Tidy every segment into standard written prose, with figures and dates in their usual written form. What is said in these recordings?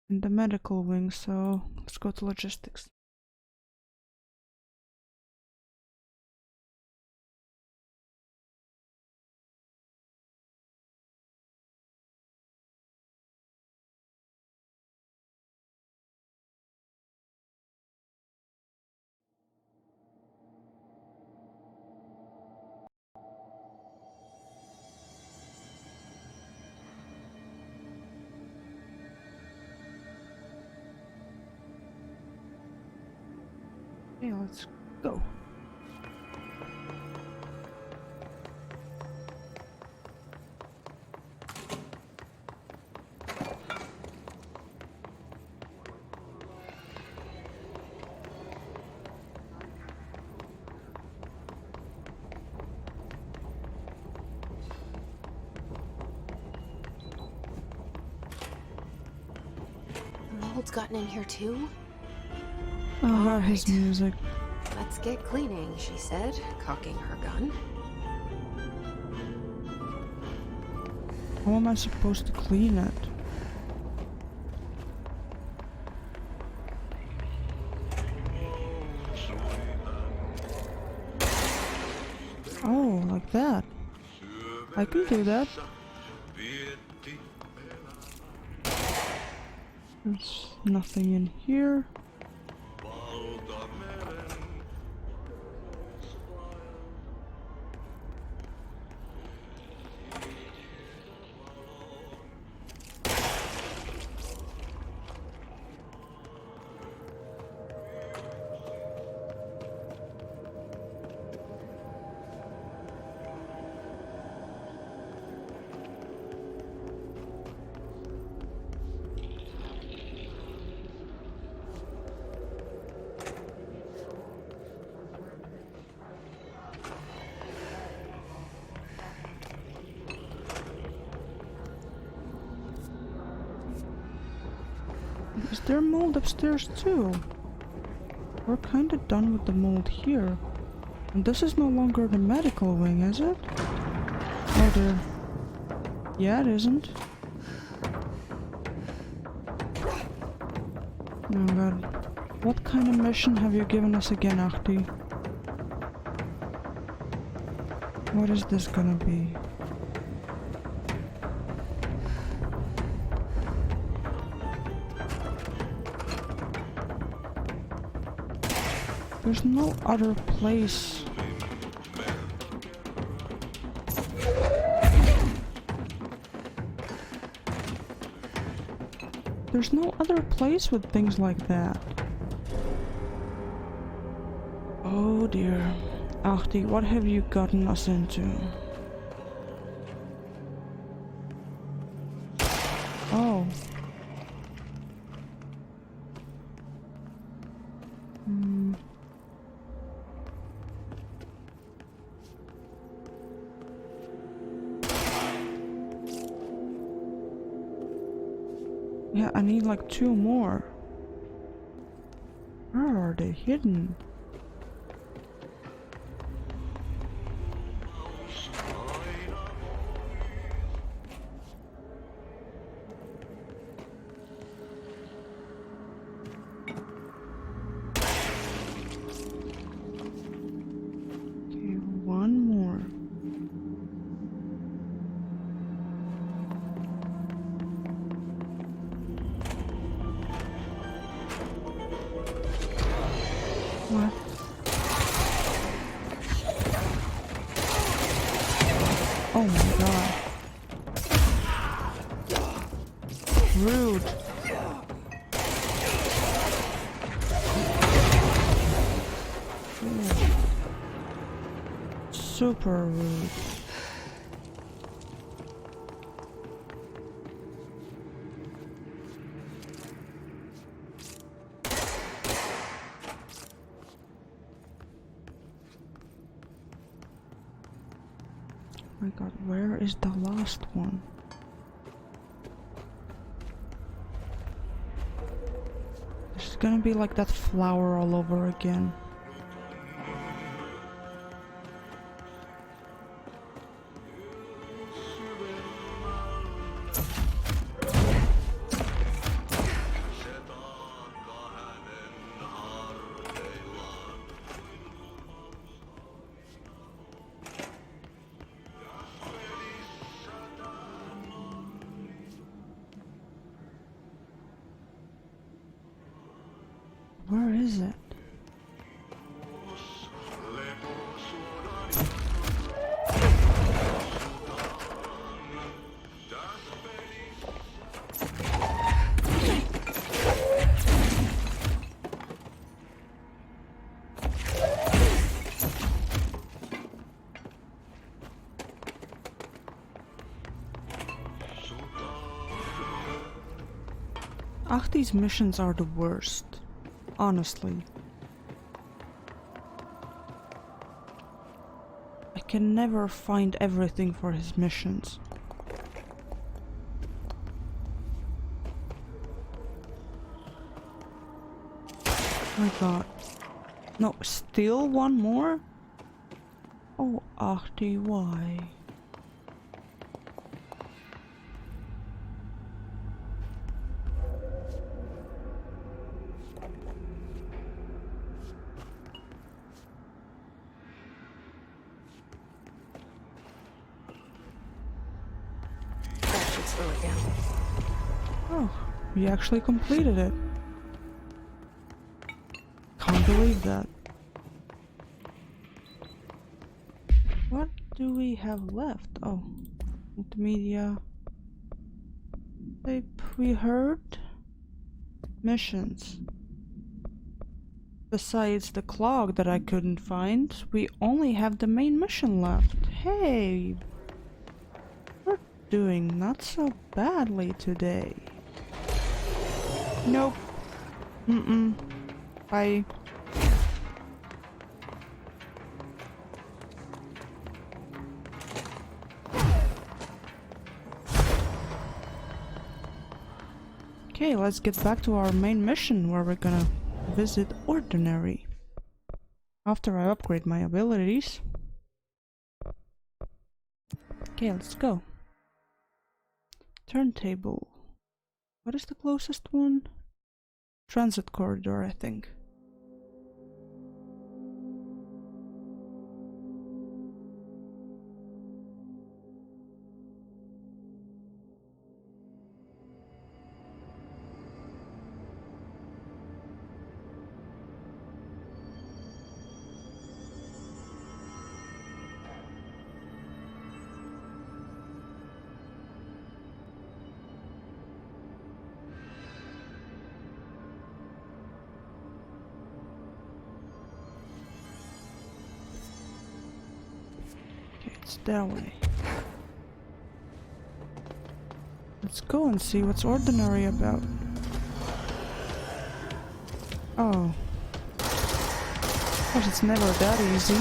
In the medical wing, so let's go to logistics. Okay, let's go. Mold's gotten in here too? Ah, his music. Let's get cleaning, she said, cocking her gun. How am I supposed to clean it? Oh, like that. I can do that. There's nothing in here. Is there mold upstairs too? We're kinda done with the mold here. And this is no longer the medical wing, is it? Oh dear. Yeah, it isn't. Oh god. What kind of mission have you given us again, Ahti? What is this gonna be? There's no other place. There's no other place with things like that. Oh dear. Ahti, what have you gotten us into? Oh. Yeah, I need like 2 more. Where are they hidden? Okay, 1 more. What? Oh my god. Rude. Super rude. Oh my god, where is the last one? There's gonna be like that flower all over again. Ahti's missions are the worst. Honestly. I can never find everything for his missions. My god. No, still one more? Oh, Ahti, why? That should slow it down. Oh, we actually completed it. Can't believe that. What do we have left? Oh, multimedia. Tape we heard. Missions. Besides the clock that I couldn't find, we only have the main mission left. Hey! We're doing not so badly today. Nope. Bye. Okay, let's get back to our main mission where we're gonna visit Ordinary. After I upgrade my abilities. Okay, let's go. Turntable. What is the closest one? Transit corridor, I think. It's that way. Let's go and see what's Ordinary about. Oh. Of course, it's never that easy.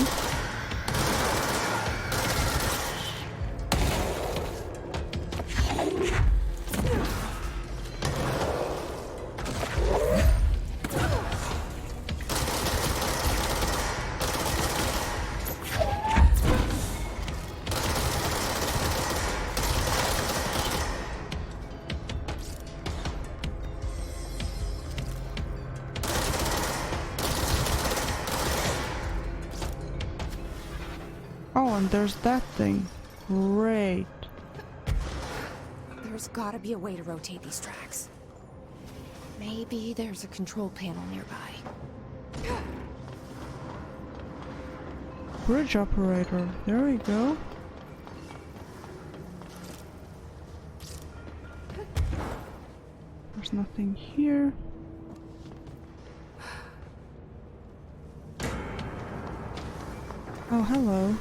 Oh, and there's that thing. Great. There's gotta be a way to rotate these tracks. Maybe there's a control panel nearby. Bridge operator. There we go. There's nothing here. Oh, hello.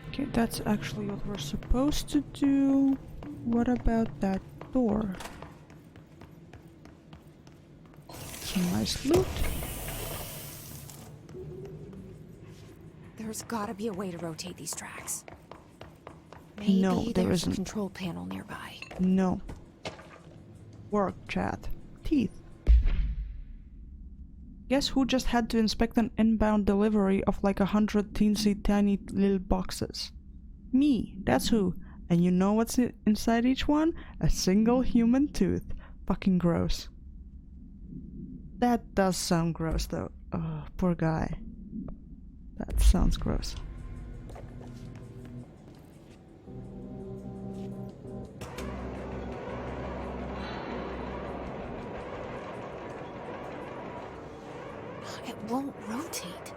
Okay, that's actually what we're supposed to do. What about that door? Some nice loot. There's gotta be a way to rotate these tracks. No, Maybe there there's a isn't. control panel nearby. No. Work, chat. Teeth. Guess who just had to inspect an inbound delivery of like 100 teensy tiny little boxes? Me, that's who. And you know what's inside each one? A single human tooth. Fucking gross. That does sound gross though. Oh, poor guy. That sounds gross. It won't rotate.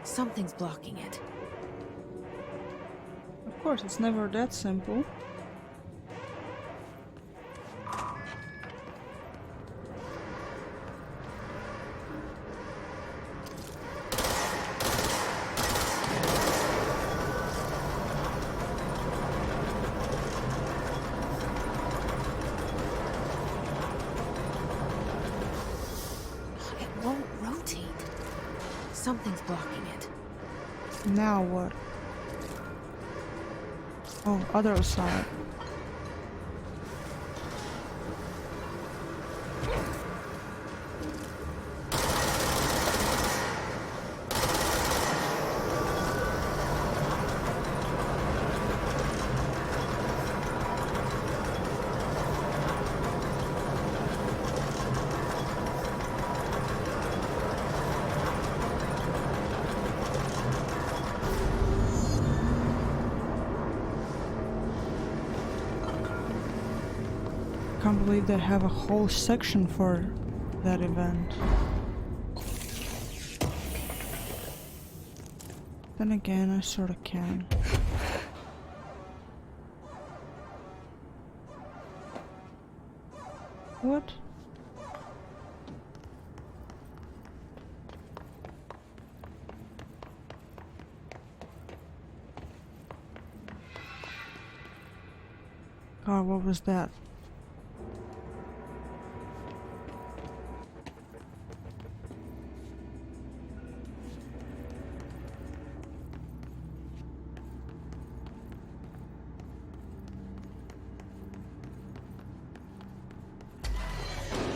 Something's blocking it. Of course, it's never that simple. Something's blocking it. Now what? Oh, other side. I can't believe they have a whole section for that event. Then again, I sorta can. What? God, what was that?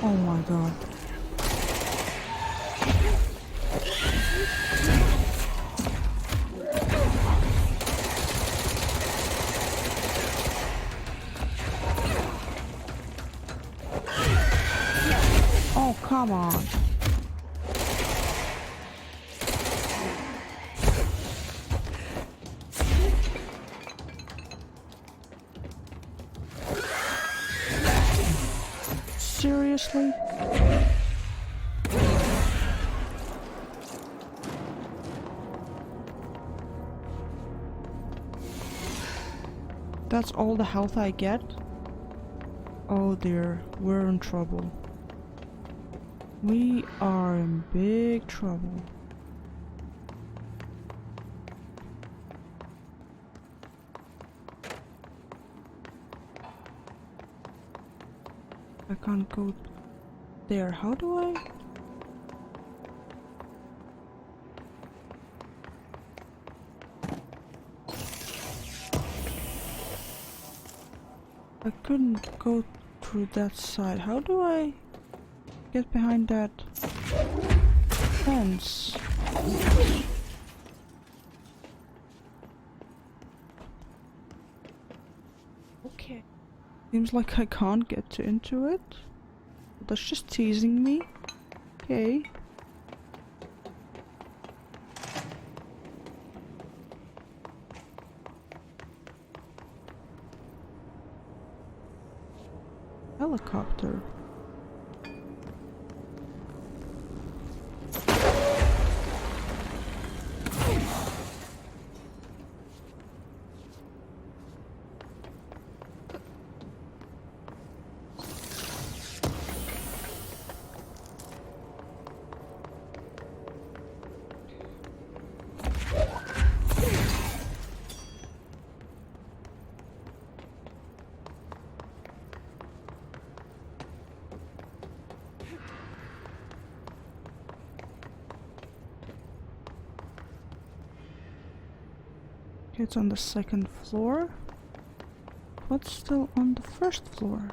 Oh my god. Oh, come on. Seriously? That's all the health I get? Oh dear, we're in trouble. We are in big trouble. I can't go there. How do I? I couldn't go through that side. How do I get behind that fence? Okay. Seems like I can't get into it. That's just teasing me. Okay. Helicopter. It's on the second floor. What's still on the first floor?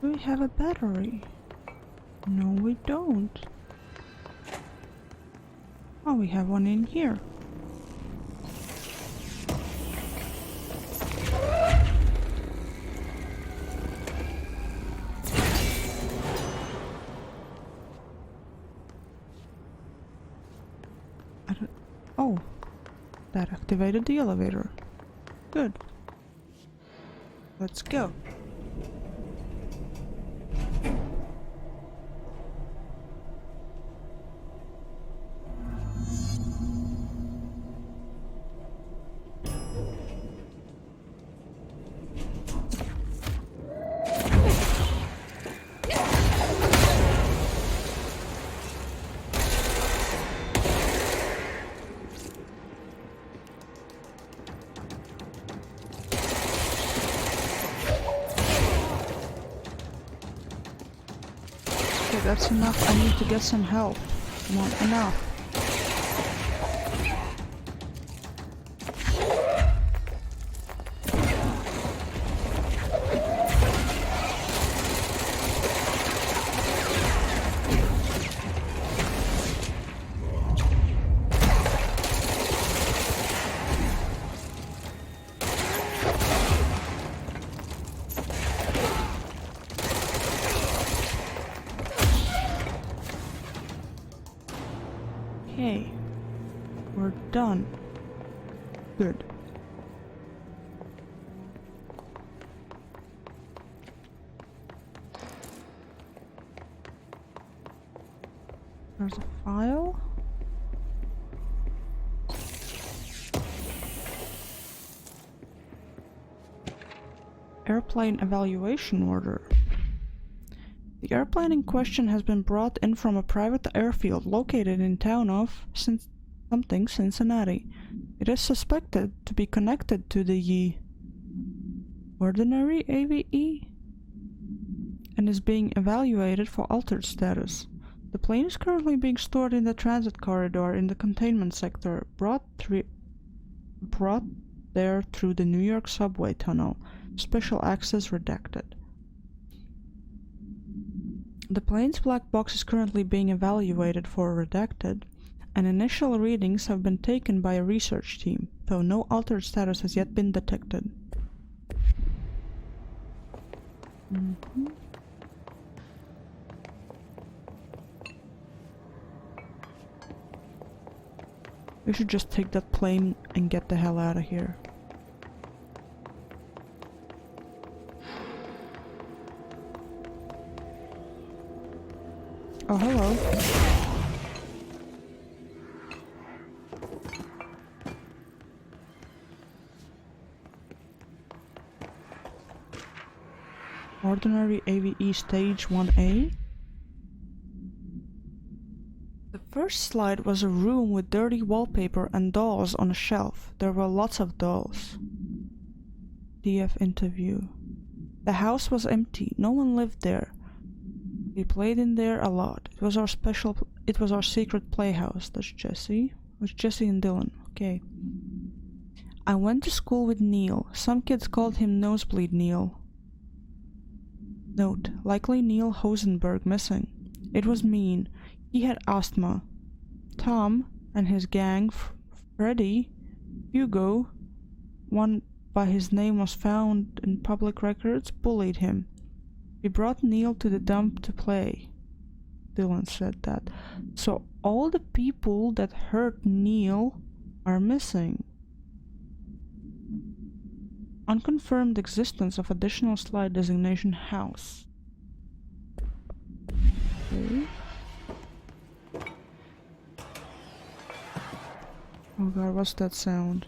Do we have a battery? No, we don't. Oh, we have one in here. Oh, that activated the elevator. Good. Let's go. Okay, that's enough. I need to get some help. Come on, enough. Okay, we're done. Good. There's a file. Airplane evaluation order. The airplane in question has been brought in from a private airfield located in town of Cincinnati. It is suspected to be connected to the ordinary AVE and is being evaluated for altered status. The plane is currently being stored in the transit corridor in the containment sector, brought there through the New York subway tunnel. Special access redacted. The plane's black box is currently being evaluated for redacted, and initial readings have been taken by a research team, though no altered status has yet been detected. We should just take that plane and get the hell out of here. Oh, hello. Ordinary AVE Stage 1A. The first slide was a room with dirty wallpaper and dolls on a shelf. There were lots of dolls. DF interview. The house was empty. No one lived there. We played in there a lot. It was our secret playhouse. That's Jesse. It was Jesse and Dylan. Okay. I went to school with Neil. Some kids called him Nosebleed Neil. Note, likely Neil Hosenberg missing. It was mean. He had asthma. Tom and his gang, Freddy, Hugo, one by his name was found in public records, bullied him. We brought Neil to the dump to play. Dylan said that. So all the people that hurt Neil are missing. Unconfirmed existence of additional slide designation house. Okay. Oh god, what's that sound?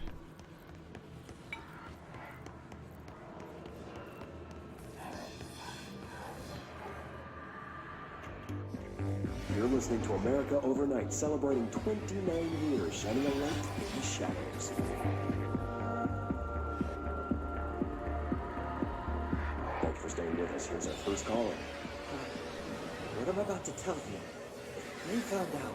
You're listening to America Overnight, celebrating 29 years, shining a light in the shadows. Thanks for staying with us. Here's our first caller. What I'm about to tell you, if they found out,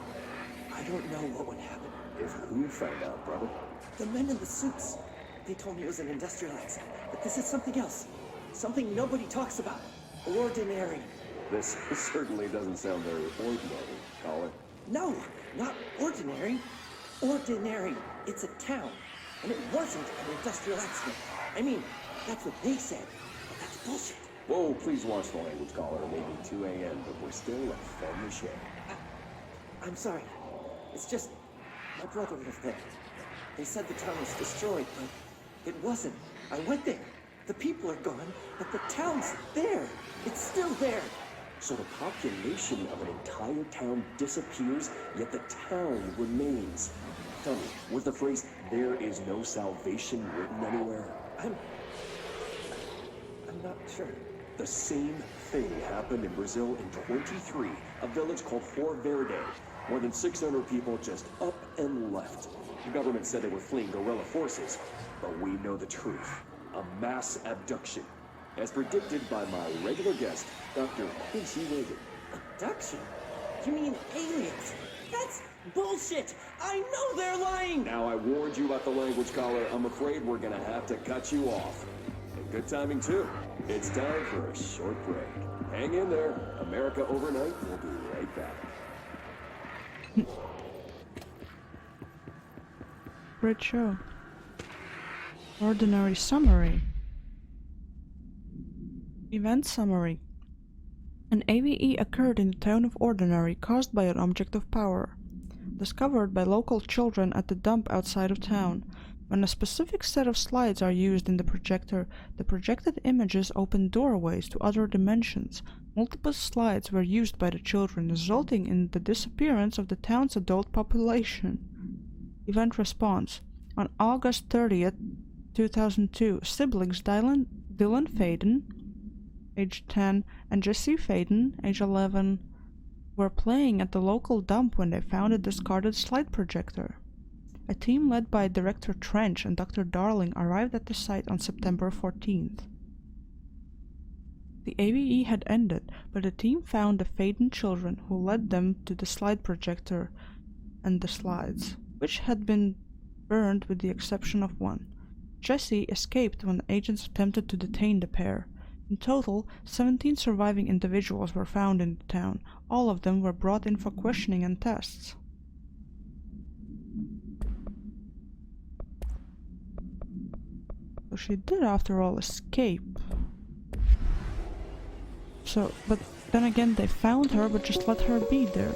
I don't know what would happen. If who found out, brother? The men in the suits. They told me it was an industrial accident, but this is something else. Something nobody talks about. Ordinary. This certainly doesn't sound very ordinary, caller. No, not ordinary. Ordinary. It's a town. And it wasn't an industrial accident. I mean, that's what they said. But that's bullshit. Whoa, please watch the language, caller. It may be 2 a.m., but we're still a family show. I'm sorry. It's just, my brother lived there. They said the town was destroyed, but it wasn't. I went there. The people are gone, but the town's there. It's still there. So the population of an entire town disappears, yet the town remains. Tell me, was the phrase, "there is no salvation" written anywhere? I'm not sure. The same thing happened in Brazil in 23, a village called Fort Verde. More than 600 people just up and left. The government said they were fleeing guerrilla forces, but we know the truth. A mass abduction. As predicted by my regular guest, Dr. Casey Reagan. abduction? You mean aliens? That's bullshit! I know they're lying! Now, I warned you about the language collar. I'm afraid we're gonna have to cut you off. And good timing, too. It's time for a short break. Hang in there. America Overnight will be right back. Great show. Ordinary summary. Event summary. An AVE occurred in the town of Ordinary caused by an object of power. Discovered by local children at the dump outside of town. When a specific set of slides are used in the projected images open doorways to other dimensions. Multiple slides were used by the children, resulting in the disappearance of the town's adult population. Event response. On August 30th, 2002, siblings Dylan Faden, age 10, and Jesse Faden, age 11, were playing at the local dump when they found a discarded slide projector. A team led by Director Trench and Dr. Darling arrived at the site on September 14th. The AVE had ended, but the team found the Faden children, who led them to the slide projector and the slides, which had been burned with the exception of one. Jesse escaped when the agents attempted to detain the pair. In total, 17 surviving individuals were found in the town. All of them were brought in for questioning and tests. So she did, after all, escape. But then again, they found her, but just let her be there.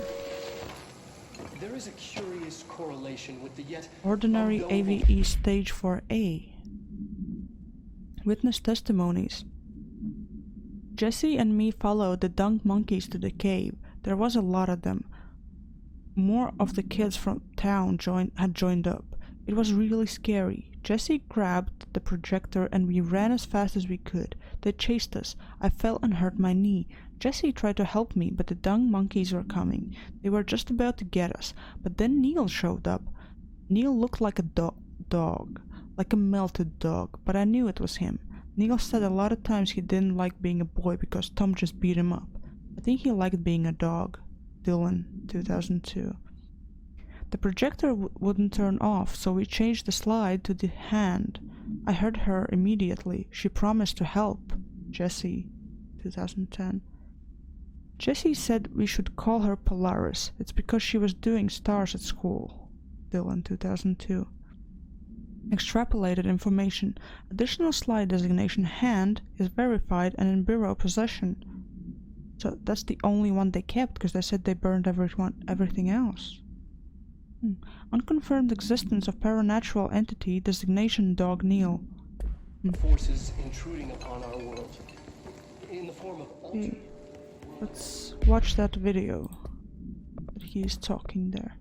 There is a curious correlation with the yet Ordinary AVE Stage 4A. Witness testimonies. Jesse and me followed the dung monkeys to the cave. There was a lot of them. More of the kids from town had joined up. It was really scary. Jesse grabbed the projector and we ran as fast as we could. They chased us. I fell and hurt my knee. Jesse tried to help me, but the dung monkeys were coming. They were just about to get us. But then Neil showed up. Neil looked like a dog. Like a melted dog, but I knew it was him. Neil said a lot of times he didn't like being a boy because Tom just beat him up. I think he liked being a dog. Dylan, 2002. The projector wouldn't turn off, so we changed the slide to the hand. I heard her immediately. She promised to help. Jessie, 2010. Jessie said we should call her Polaris. It's because she was doing stars at school. Dylan, 2002. Extrapolated information. Additional slide designation hand is verified and in bureau possession. So that's the only one they kept because they said they burned everything else. Unconfirmed existence of paranatural entity designation dog Neil. Forces intruding upon our world in the form of Okay. Let's watch that video that he's talking there.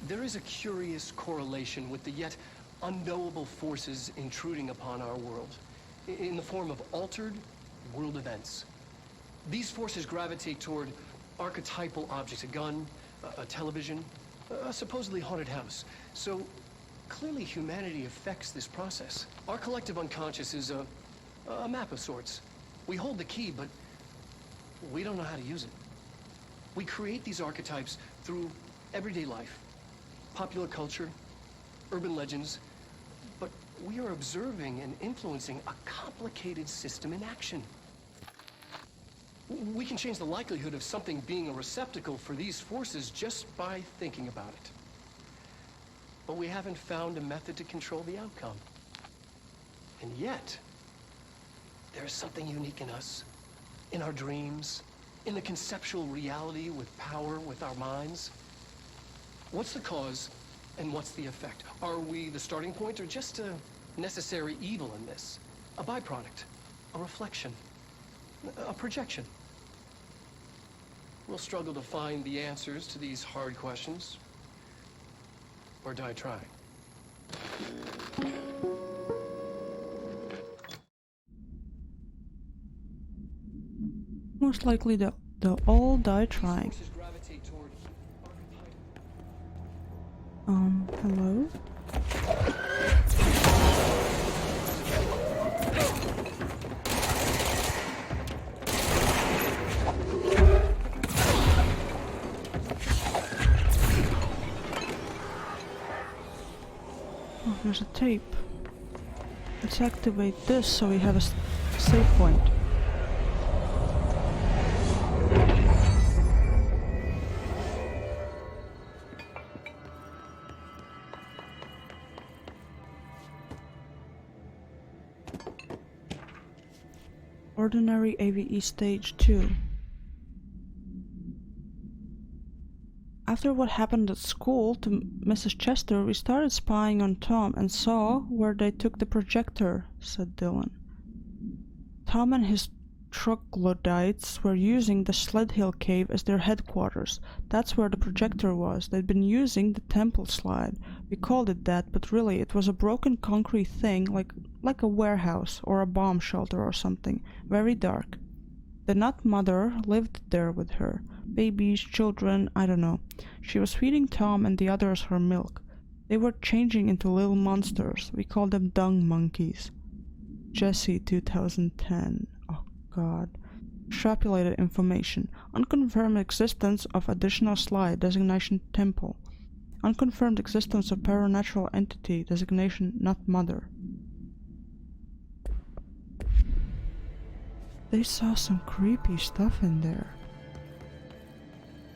There is a curious correlation with the yet unknowable forces intruding upon our world in the form of altered world events. These forces gravitate toward archetypal objects, a gun, a television, a supposedly haunted house. So clearly humanity affects this process. Our collective unconscious is a map of sorts. We hold the key, but we don't know how to use it. We create these archetypes through everyday life, popular culture, urban legends, but we are observing and influencing a complicated system in action. We can change the likelihood of something being a receptacle for these forces just by thinking about it. But we haven't found a method to control the outcome. And yet, there is something unique in us, in our dreams, in the conceptual reality with power with our minds. What's the cause and what's the effect? Are we the starting point or just a necessary evil in this? A byproduct, a reflection, a projection? We'll struggle to find the answers to these hard questions, or die trying. Most likely they'll all die trying. Hello? There's a tape. Let's activate this so we have a save point. Ordinary AVE Stage 2. After what happened at school to Mrs. Chester, we started spying on Tom and saw where they took the projector, said Dylan. Tom and his troglodytes were using the Sled Hill Cave as their headquarters. That's where the projector was. They'd been using the temple slide. We called it that, but really it was a broken concrete thing like a warehouse or a bomb shelter or something. Very dark. The nut mother lived there with her. Babies, children, I don't know. She was feeding Tom and the others her milk. They were changing into little monsters. We called them dung monkeys. Jesse 2010. Oh god. Extrapolated information. Unconfirmed existence of additional slide. Designation temple. Unconfirmed existence of paranatural entity. Designation not mother. They saw some creepy stuff in there.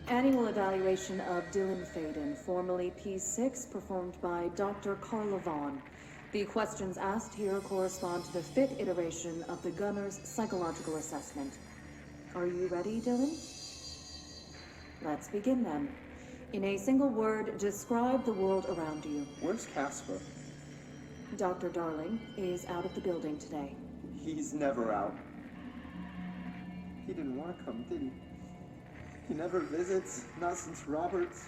Annual evaluation of Dylan Faden, formerly P6, performed by Dr. Carla Vaughn. The questions asked here correspond to the 5th iteration of the Gunner's psychological assessment. Are you ready, Dylan? Let's begin then. In a single word, describe the world around you. Where's Casper? Dr. Darling is out of the building today. He's never out. He didn't want to come, did he? He never visits, not since Roberts.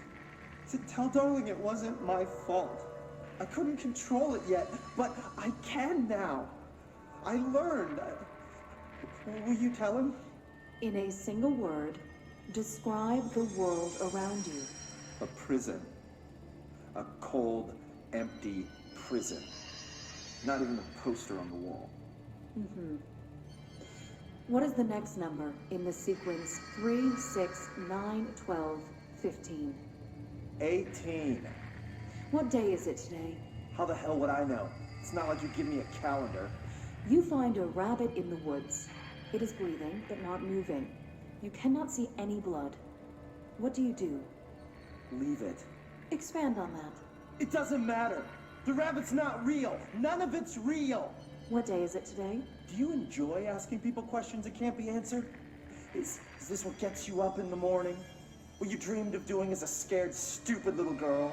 Tell Darling it wasn't my fault. I couldn't control it yet, but I can now. I learned. Will you tell him? In a single word, describe the world around you. A prison. A cold, empty prison. Not even a poster on the wall. What is the next number in the sequence 3, 6, 9, 12, 15? 18. What day is it today? How the hell would I know? It's not like you give me a calendar. You find a rabbit in the woods. It is breathing, but not moving. You cannot see any blood. What do you do? Leave it. Expand on that. It doesn't matter. The rabbit's not real. None of it's real. What day is it today? Do you enjoy asking people questions that can't be answered? Is this what gets you up in the morning? What you dreamed of doing as a scared, stupid little girl?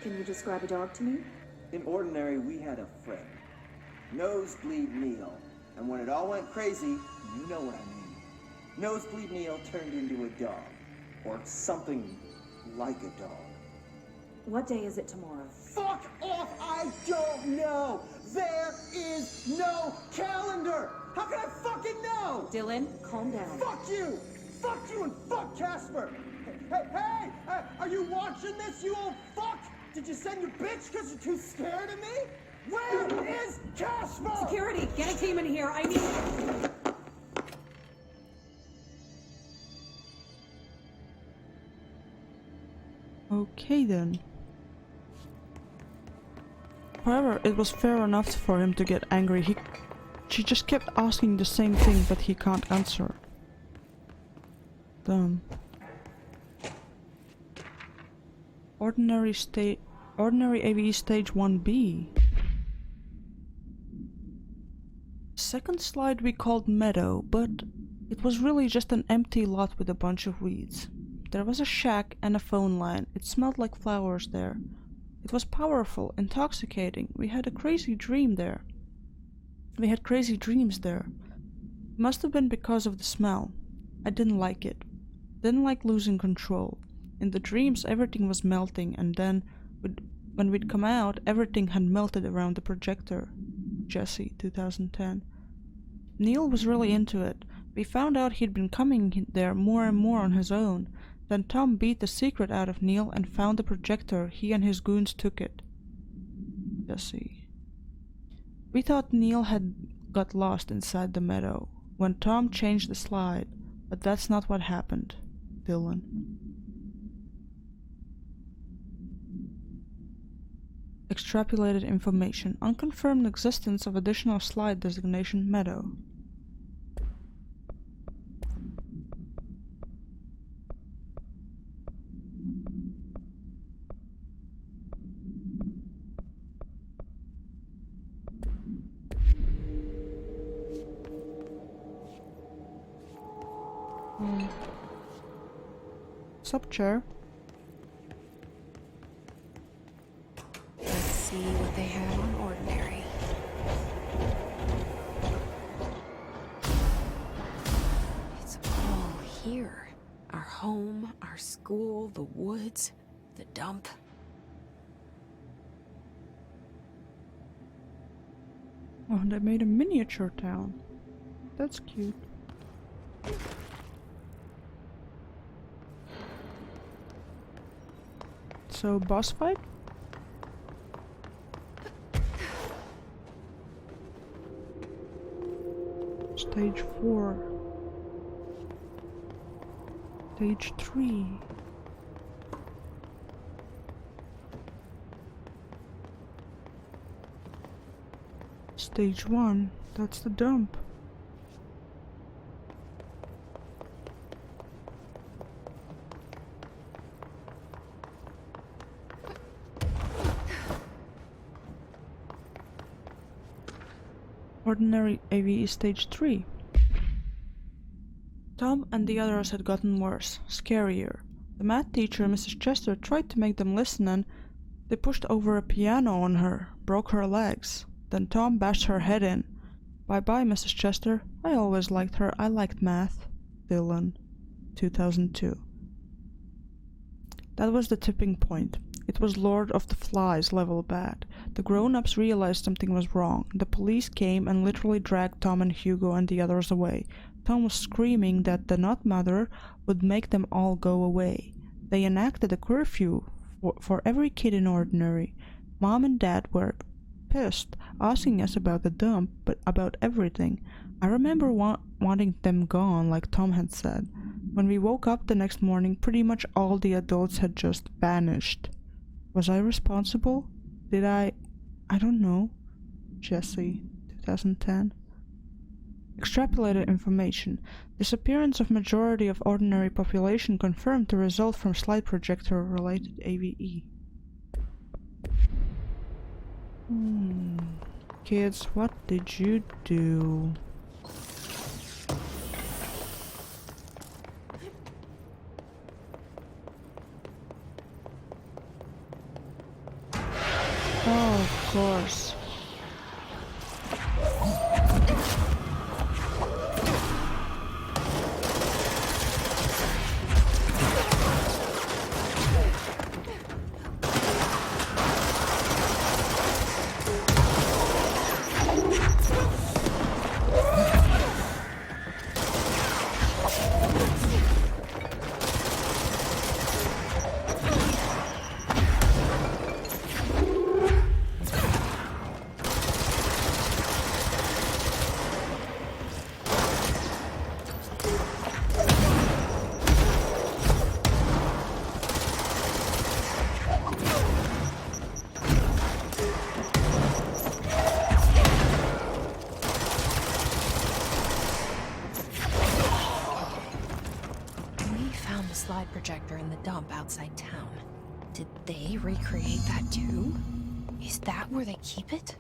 Can you describe a dog to me? In Ordinary, we had a friend. Nosebleed Neil. And when it all went crazy, you know what I mean. Nosebleed Neil turned into a dog. Or something like a dog. What day is it tomorrow? Fuck off! I don't know! There is no calendar! How can I fucking know? Dylan, calm down. Fuck you! Fuck you and fuck Casper! Hey! Are you watching this, you old fuck? Did you send your bitch because you're too scared of me? Where is Casper? Security, get a team in here. I need... Okay then. However, it was fair enough for him to get angry. She just kept asking the same thing, but he can't answer. Dumb. Ordinary AVE Stage 1B. Second slide we called Meadow, but it was really just an empty lot with a bunch of weeds. There was a shack and a phone line. It smelled like flowers there. It was powerful, intoxicating. We had a crazy dream there. We had crazy dreams there. It must have been because of the smell. I didn't like it. Didn't like losing control. In the dreams everything was melting, and then when we'd come out, everything had melted around the projector. Jesse, 2010. Neil was really into it. We found out he'd been coming there more and more on his own. Then Tom beat the secret out of Neil and found the projector. He and his goons took it. Jesse. We thought Neil had got lost inside the meadow when Tom changed the slide, but that's not what happened. Dylan. Extrapolated information. Unconfirmed existence of additional slide designation Meadow. Sup, chair? Let's see what they have on ordinary. It's all here. Our home, our school, the woods, the dump. Oh, they made a miniature town. That's cute. So, boss fight? Stage 4. Stage 3. Stage 1. That's the dump. Ordinary AVE Stage 3. Tom and the others had gotten worse, scarier. The math teacher, Mrs. Chester, tried to make them listen and they pushed over a piano on her, broke her legs. Then Tom bashed her head in. Bye-bye, Mrs. Chester. I always liked her. I liked math. Dylan, 2002. That was the tipping point. It was Lord of the Flies level bad. The grown-ups realized something was wrong. The police came and literally dragged Tom and Hugo and the others away. Tom was screaming that the Nut Mother would make them all go away. They enacted a curfew for every kid in Ordinary. Mom and Dad were pissed, asking us about the dump, but about everything. I remember wanting them gone, like Tom had said. When we woke up the next morning, pretty much all the adults had just vanished. Was I responsible? Did I don't know. Jesse, 2010. Extrapolated information. Disappearance of majority of Ordinary population confirmed to result from slide projector related AVE. Kids, what did you do? Oh, of course. Slide projector in the dump outside town. Did they recreate that too? Is that where they keep it?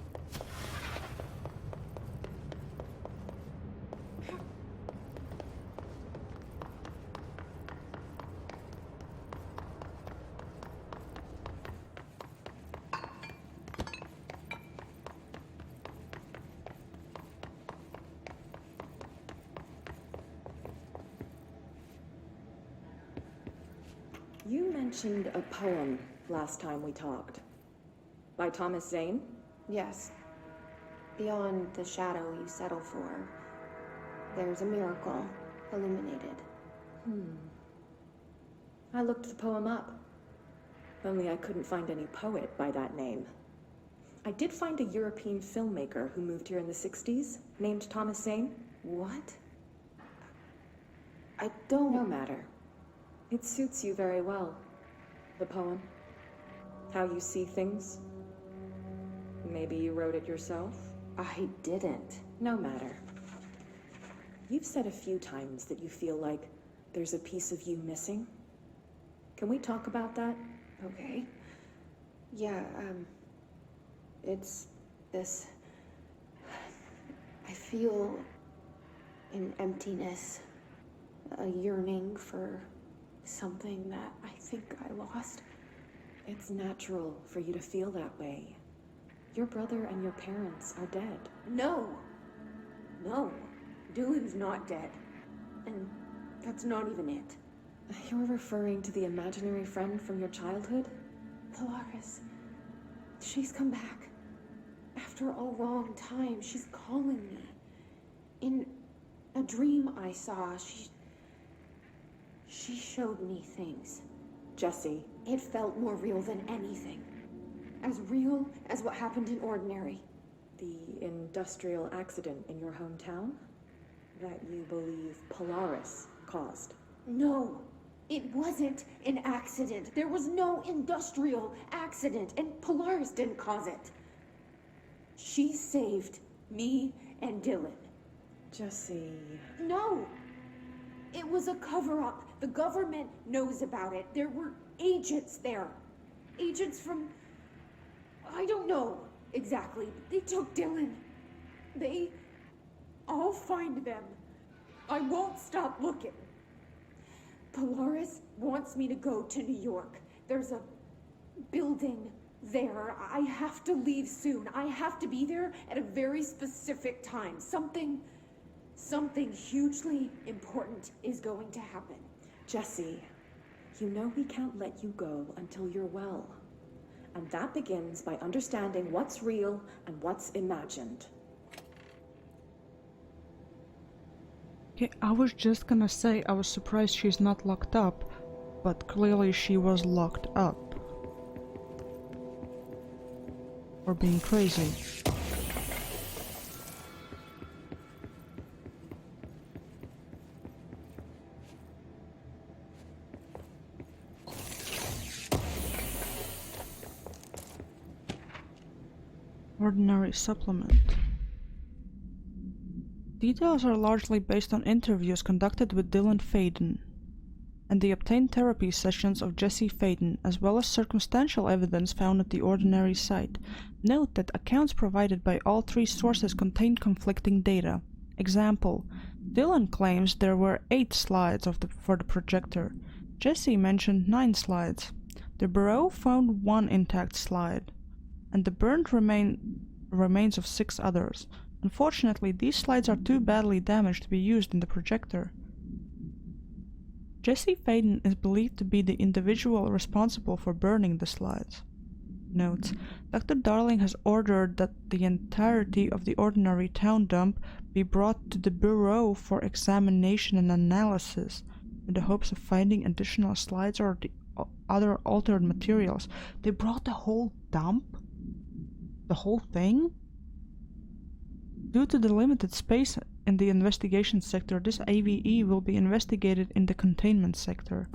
You mentioned a poem last time we talked. By Thomas Zane? Yes. Beyond the shadow you settle for, there's a miracle illuminated. I looked the poem up. Only I couldn't find any poet by that name. I did find a European filmmaker who moved here in the 60s, named Thomas Zane. What? I don't... No matter. It suits you very well. The poem. How you see things. Maybe you wrote it yourself? I didn't. No matter. You've said a few times that you feel like there's a piece of you missing. Can we talk about that? Okay. Yeah, it's this. I feel an emptiness, a yearning for something that I think I lost. It's natural for you to feel that way. Your brother and your parents are dead. No! No. Dylan's not dead. And that's not even it. You're referring to the imaginary friend from your childhood? Polaris, she's come back. After a long time, she's calling me. In a dream I saw, she showed me things. Jesse. It felt more real than anything. As real as what happened in Ordinary. The industrial accident in your hometown? That you believe Polaris caused? No, it wasn't an accident. There was no industrial accident, and Polaris didn't cause it. She saved me and Dylan. Jesse... No! It was a cover-up. The government knows about it. There were agents there. Agents from... I don't know exactly. They took Dylan. I'll find them. I won't stop looking. Polaris wants me to go to New York. There's a building there. I have to leave soon. I have to be there at a very specific time. Something hugely important is going to happen. Jesse, you know we can't let you go until you're well. And that begins by understanding what's real and what's imagined. Okay, I was just gonna say I was surprised she's not locked up, but clearly she was locked up. For being crazy. Ordinary supplement. Details are largely based on interviews conducted with Dylan Faden and the obtained therapy sessions of Jesse Faden, as well as circumstantial evidence found at the Ordinary site. Note that accounts provided by all three sources contain conflicting data. Example: Dylan claims there were 8 slides for the projector. Jesse mentioned 9 slides. The Bureau found 1 intact slide, and the burned remains of 6 others. Unfortunately, these slides are too badly damaged to be used in the projector. Jesse Faden is believed to be the individual responsible for burning the slides. Notes: Dr. Darling has ordered that the entirety of the Ordinary town dump be brought to the Bureau for examination and analysis, in the hopes of finding additional slides or the other altered materials. They brought the whole dump? The whole thing? Due to the limited space in the investigation sector, this AVE will be investigated in the containment sector.